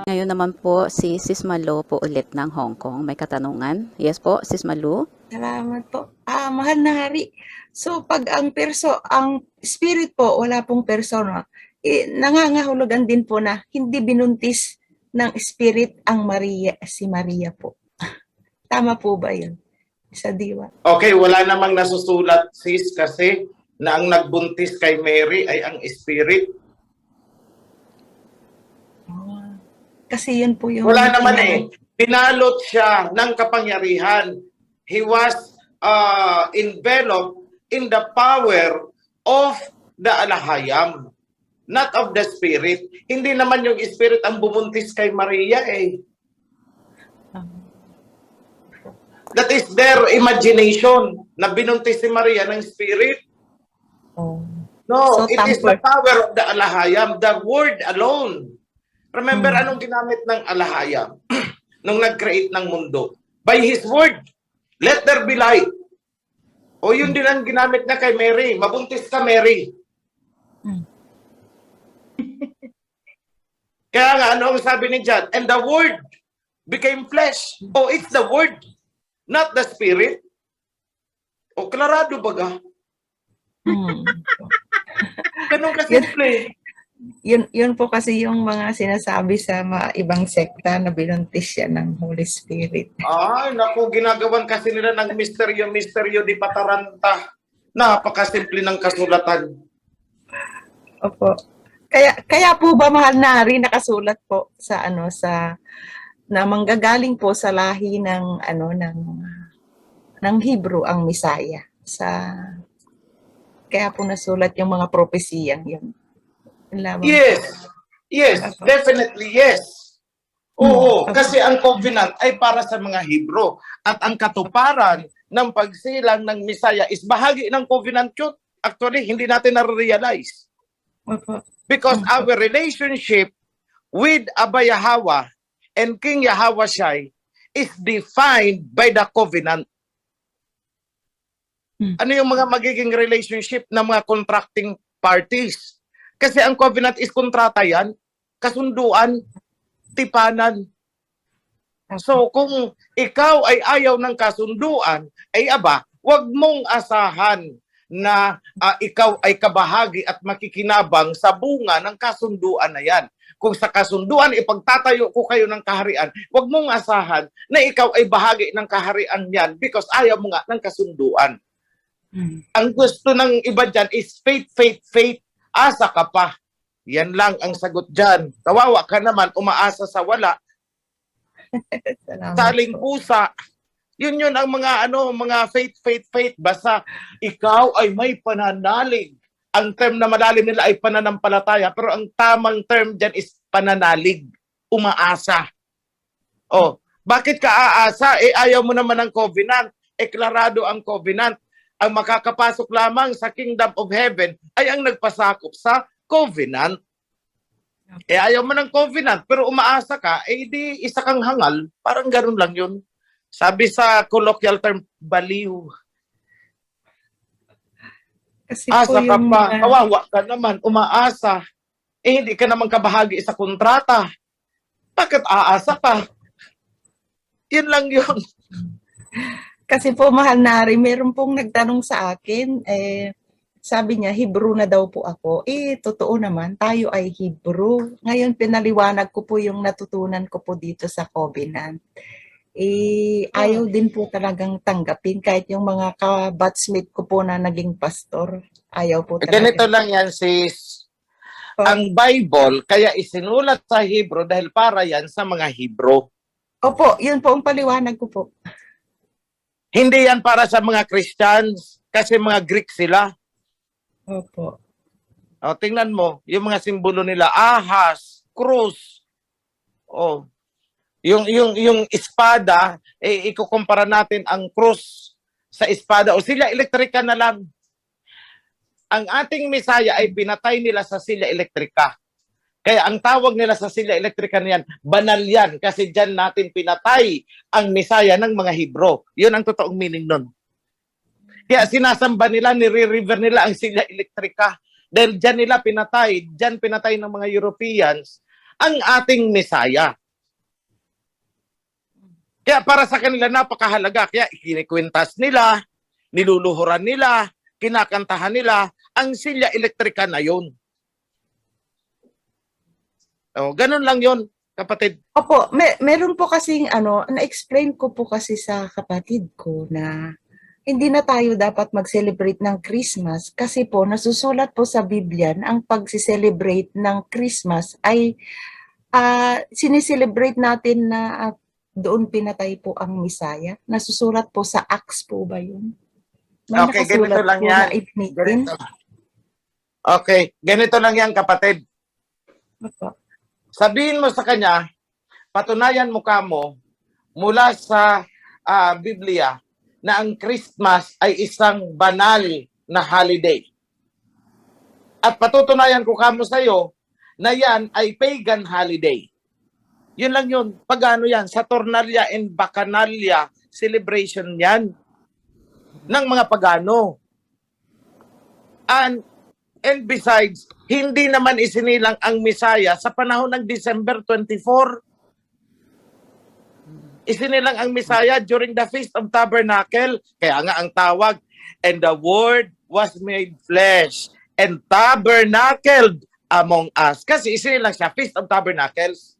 Ngayon naman po si Sis Malu po ulit ng Hong Kong. May katanungan? Yes po, Sis Malu? Salamat po. Mahal na hari. So, pag ang spirit po, wala pong persona, nangangahulugan din po na hindi binuntis ng spirit ang si Maria po. Tama po ba yun? Sa diwa. Okay, wala namang nasusulat, sis, kasi na ang nagbuntis kay Mary ay ang spirit. Kasi yun po yung... Wala naman eh. Binalot siya ng kapangyarihan. He was enveloped in the power of the Alahayam, not of the Spirit. Hindi naman yung Spirit ang bumuntis kay Maria eh. That is their imagination na binuntis si Maria ng Spirit. Oh. No, So, it is the power of the Alahayam, the word alone. Remember anong ginamit ng Alahayam nung nag-create ng mundo? By His word. Let there be light. O yun din ang ginamit na kay Mary. Mabuntis ka, Mary. Kaya nga, ano ang sabi ni John? And the word became flesh. Oh, it's the word, not the spirit. O, klarado baga? Ganun kasimple. Yun po kasi yung mga sinasabi sa mga ibang sekta na binuntis siya ng Holy Spirit. Ay, naku, ginagawan kasi nila ng misteryo di pataranta. Napakasimple ng kasulatan. Opo. Kaya po ba, mahal na rin nakasulat po sa na manggagaling po sa lahi ng Hebrew ang Misaya. Kaya po nasulat yung mga propesiyang yun. Yes, definitely yes. Oo, kasi ang covenant ay para sa mga Hebrew at ang katuparan ng pagsilang ng Misaya is bahagi ng covenant yun. Actually, hindi natin na-realize. Because our relationship with Abba Yahweh and King Yahweh Shai is defined by the covenant. Ano yung mga magiging relationship ng mga contracting parties? Kasi ang covenant is kontrata yan, kasunduan, tipanan. So kung ikaw ay ayaw ng kasunduan, ay aba, wag mong asahan na ikaw ay kabahagi at makikinabang sa bunga ng kasunduan na yan. Kung sa kasunduan, ipagtatayo ko kayo ng kaharian, wag mong asahan na ikaw ay bahagi ng kaharian yan because ayaw mo nga ng kasunduan. Ang gusto ng iba dyan is faith, faith, faith. Asa ka pa. Yan lang ang sagot dyan. Kawawa ka naman, umaasa sa wala. Saling pusa. Yun ang mga faith, faith, faith. Basta ikaw ay may pananalig. Ang term na malalim nila ay pananampalataya. Pero ang tamang term dyan is pananalig. Umaasa. Oh, bakit ka aasa? Ayaw mo naman ng covenant. Eklarado ang covenant. Ang makakapasok lamang sa kingdom of heaven ay ang nagpasakop sa covenant. Ayaw mo ng covenant, pero umaasa ka, di isa kang hangal. Parang ganun lang yun. Sabi sa colloquial term, baliw. Kasi Asa ka pa, kawawa ka naman, umaasa. Hindi ka naman kabahagi sa kontrata. Bakit aasa ka? Yun lang yun. Kasi po, mahal na rin, meron pong nagtanong sa akin, sabi niya, Hebrew na daw po ako. Totoo naman, tayo ay Hebrew. Ngayon, pinaliwanag ko po yung natutunan ko po dito sa covenant. Ayaw din po talagang tanggapin, kahit yung mga ka-batchmate ko po na naging pastor, ayaw po talaga. Ganito lang yan, sis. Ang Bible, kaya isinulat sa Hebrew dahil para yan sa mga Hebrew. Opo, yun po ang paliwanag ko po. Hindi yan para sa mga Christians kasi mga Greek sila. Opo. O, tingnan mo, yung mga simbolo nila, ahas, krus. O, yung espada, ikukumpara natin ang krus sa espada. O sila, elektrika na lang. Ang ating Misaya ay pinatay nila sa sila elektrika. Kaya ang tawag nila sa sila elektrika na yan, banal yan. Kasi dyan natin pinatay ang Misaya ng mga Hebrew. Yun ang totoong meaning nun. Kaya sinasamba nila, nire-river nila ang sila elektrika. Dahil dyan nila pinatay, dyan pinatay ng mga Europeans ang ating Mesaya. Kaya para sa kanila napakahalaga. Kaya kinikwintas nila, niluluhuran nila, kinakantahan nila, ang silya elektrika na yun. O, ganun lang yun, kapatid. Opo, meron po kasing na-explain ko po kasi sa kapatid ko na hindi na tayo dapat mag-celebrate ng Christmas kasi po nasusulat po sa Biblia na ang pag-celebrate ng Christmas ay sineselebrate natin na doon pinatay po ang Misaya. Nasusulat po sa Acts po ba yun? May Okay, nakasulat ganito lang po yan. na ibinitin. Okay, ganito lang yan, kapatid. Opo. Sabihin mo sa kanya, patunayan mo kamo mula sa Biblia na ang Christmas ay isang banal na holiday. At patutunayan ko kamo sa iyo na yan ay pagan holiday. Yun lang yun. Pagano yan? Saturnalia and Bacchanalia celebration yan ng mga pagano. And besides, hindi naman isinilang ang Misaya sa panahon ng December 24. Isinilang ang Misaya during the Feast of Tabernacle. Kaya nga ang tawag, and the Word was made flesh and tabernacled among us. Kasi isinilang siya, Feast of Tabernacles.